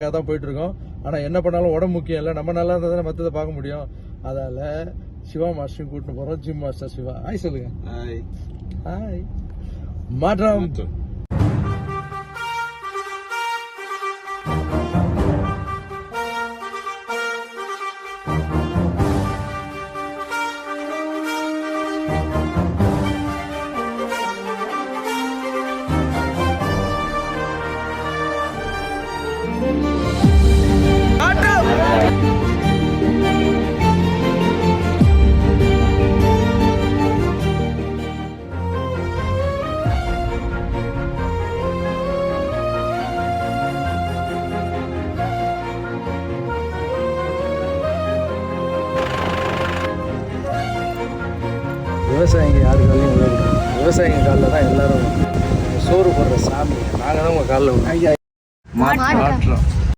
தான் போயிட்டு இருக்கோம். ஆனா என்ன பண்ணாலும் உடம்பு முக்கியம் இல்லை, நம்ம நல்லா இருந்தா தானே மற்றதை பார்க்க முடியும். அதால சிவா மாஸ்டரையும் கூட்டிட்டு போறோம். ஜிம் மாஸ்டர் சிவா, ஹாய் சொல்லுங்க. ஹாய் மாற்றம். விவசாயிங்க யாரு காலையும் விழுகிறாங்க. விவசாயிங்க காலில் தான் எல்லாரும் சோறு போடுற சாமி. நாங்கள் தான் உங்கள் காலில் மாற்றம்.